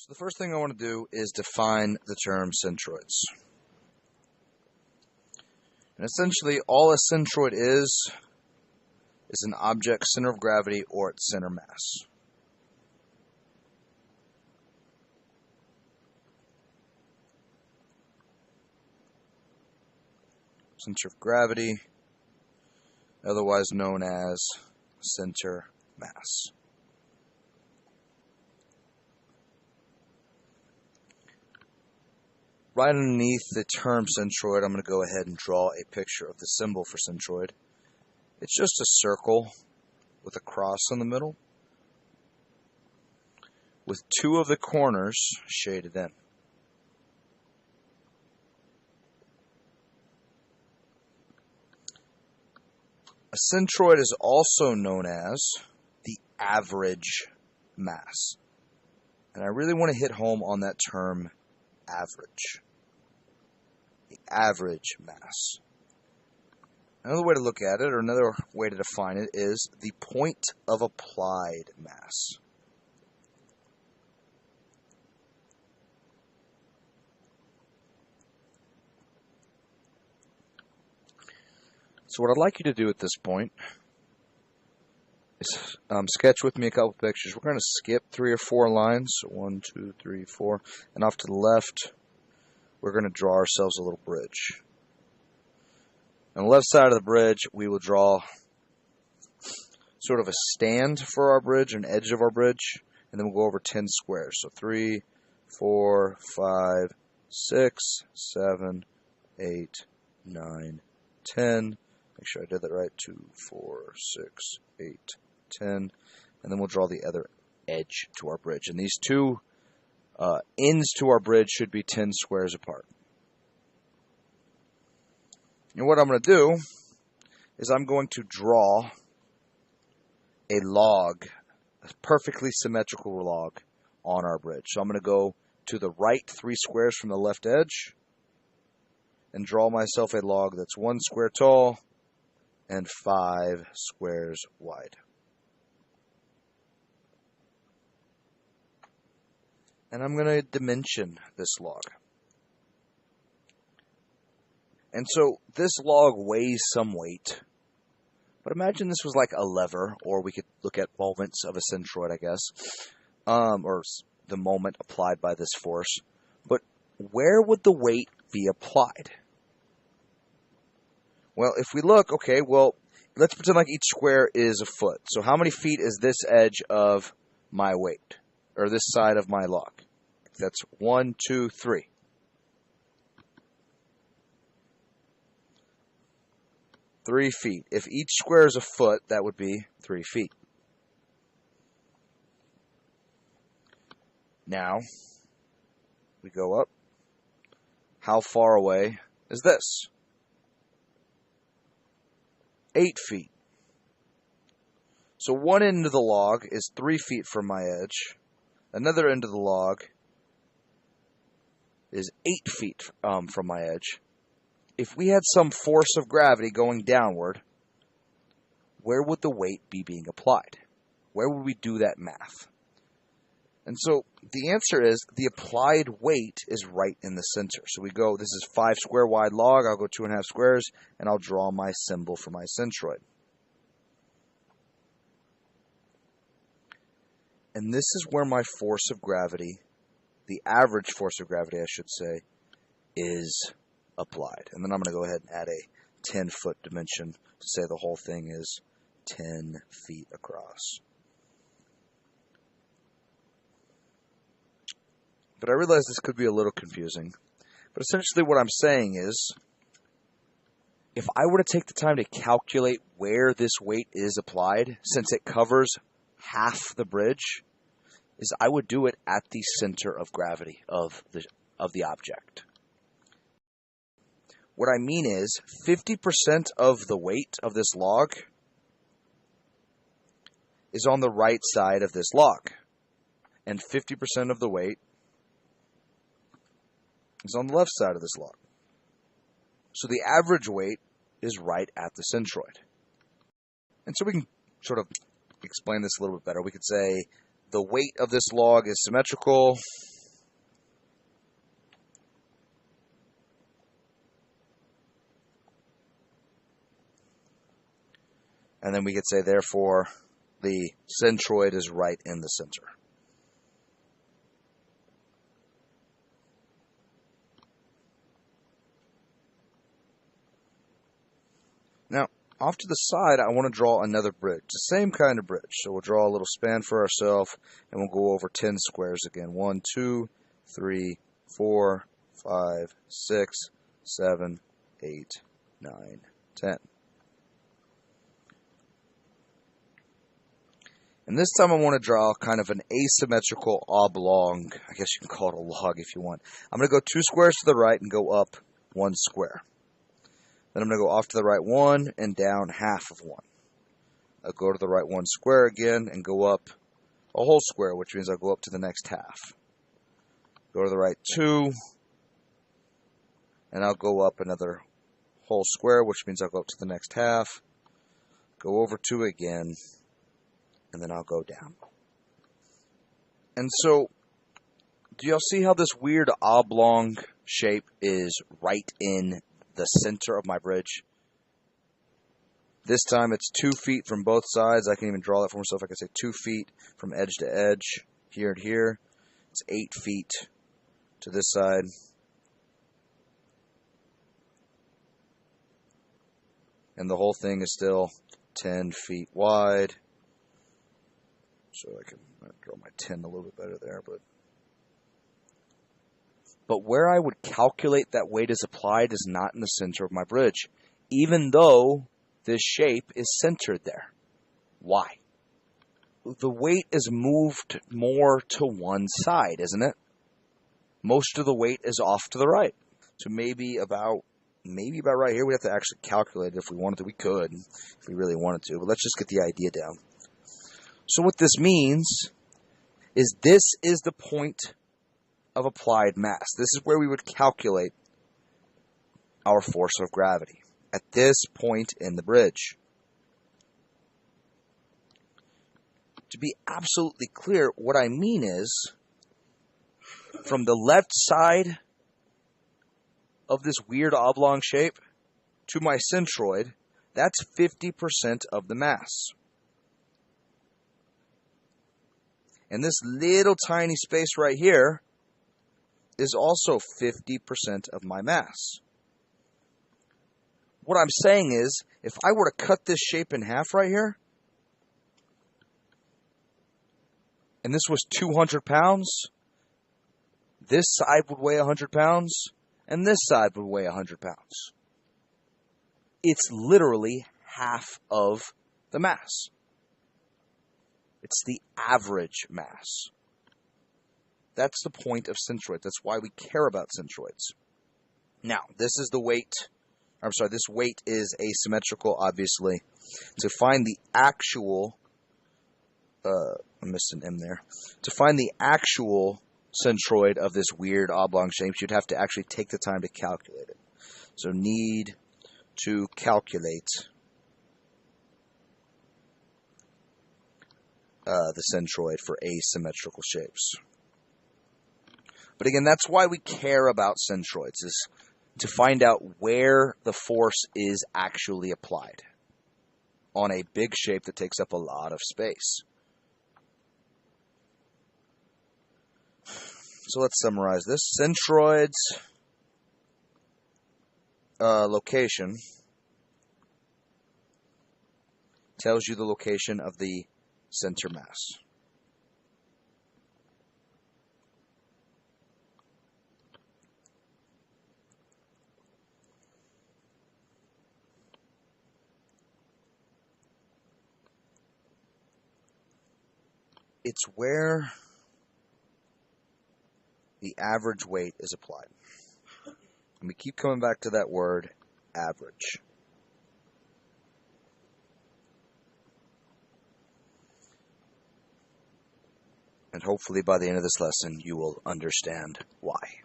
So the first thing I want to do is define the term centroids. And essentially, all a centroid is an object's center of gravity or its center mass. Center of gravity, otherwise known as center mass. Right underneath the term centroid, I'm going to go ahead and draw a picture of the symbol for centroid. It's just a circle with a cross in the middle, with two of the corners shaded in. A centroid is also known as the average mass. And I really want to hit home on that term average. The average mass. Another way to look at it, or another way to define it, is the point of applied mass. So what I'd like you to do at this point is sketch with me a couple pictures. We're going to skip 3 or 4 lines. So 1, 2, 3, 4. And off to the left, we're going to draw ourselves a little bridge. On the left side of the bridge, we will draw sort of a stand for our bridge, an edge of our bridge, and then we'll go over 10 squares. So 3, 4, 5, 6, 7, 8, 9, 10. Make sure I did that right. 2, 4, 6, 8, 10. And then we'll draw the other edge to our bridge. And these two ends to our bridge should be 10 squares apart. And what I'm going to do is I'm going to draw a log, a perfectly symmetrical log on our bridge. So I'm going to go to the right 3 squares from the left edge and draw myself a log that's 1 square tall and 5 squares wide. And I'm going to dimension this log. And so this log weighs some weight. But imagine this was like a lever, or we could look at moments of a centroid, I guess, or the moment applied by this force. But where would the weight be applied? Well, if we look, okay, well, let's pretend like each square is a foot. So how many feet is this edge of my weight, or this side of my log? That's 1, 2, 3. Three feet. If each square is a foot, that would be 3 feet. Now, we go up. How far away is this? 8 feet. So one end of the log is 3 feet from my edge. Another end of the log is 8 feet from my edge. If we had some force of gravity going downward, where would the weight be being applied? Where would we do that math? And so the answer is the applied weight is right in the center. So we go, this is 5 square wide log, I'll go 2.5 squares, and I'll draw my symbol for my centroid. And this is where my force of gravity, the average force of gravity I should say, is applied. And then I'm going to go ahead and add a 10-foot dimension to say the whole thing is 10 feet across. But I realize this could be a little confusing. But essentially what I'm saying is, if I were to take the time to calculate where this weight is applied, since it covers half the bridge, is I would do it at the center of gravity of the object. What I mean is 50% of the weight of this log is on the right side of this log, and 50% of the weight is on the left side of this log. So the average weight is right at the centroid. And so we can sort of explain this a little bit better. We could say the weight of this log is symmetrical, And then we could say, therefore, the centroid is right in the center. Now, off to the side, I want to draw another bridge, the same kind of bridge. So we'll draw a little span for ourselves, and we'll go over 10 squares again. 1, 2, 3, 4, 5, 6, 7, 8, 9, 10. And this time I want to draw kind of an asymmetrical oblong. I guess you can call it a log if you want. I'm going to go 2 squares to the right and go up 1 square. Then I'm going to go off to the right 1 and down half of 1. I'll go to the right 1 square again and go up a whole square, which means I'll go up to the next half. Go to the right 2, and I'll go up another whole square, which means I'll go up to the next half. Go over 2 again, and then I'll go down. And so, do y'all see how this weird oblong shape is right in the center of my bridge? This time it's 2 feet from both sides. I can even draw that for myself. I can say 2 feet from edge to edge, here and here. It's 8 feet to this side. And the whole thing is still 10 feet wide. So I can draw my 10 a little bit better there, but where I would calculate that weight is applied is not in the center of my bridge, even though this shape is centered there. Why? The weight is moved more to one side, isn't it? Most of the weight is off to the right. So maybe about right here. We'd have to actually calculate it if we wanted to. We could, if we really wanted to, but let's just get the idea down. So what this means is this is the point of applied mass. This is where we would calculate our force of gravity, at this point in the bridge. To be absolutely clear, what I mean is, from the left side of this weird oblong shape to my centroid, that's 50% of the mass. And this little tiny space right here is also 50% of my mass. What I'm saying is, if I were to cut this shape in half right here, and this was 200 pounds, this side would weigh 100 pounds, and this side would weigh 100 pounds. It's literally half of the mass. It's the average mass. That's the point of centroids. That's why we care about centroids. Now, this is the weight. This weight is asymmetrical, obviously. To find the actual, I missed an M there. To find the actual centroid of this weird oblong shape, you'd have to actually take the time to calculate it. So need to calculate the centroid for asymmetrical shapes. But again, that's why we care about centroids, is to find out where the force is actually applied on a big shape that takes up a lot of space. So let's summarize this. Centroid's location tells you the location of the center mass. It's where the average weight is applied. And we keep coming back to that word, average. And hopefully by the end of this lesson, you will understand why.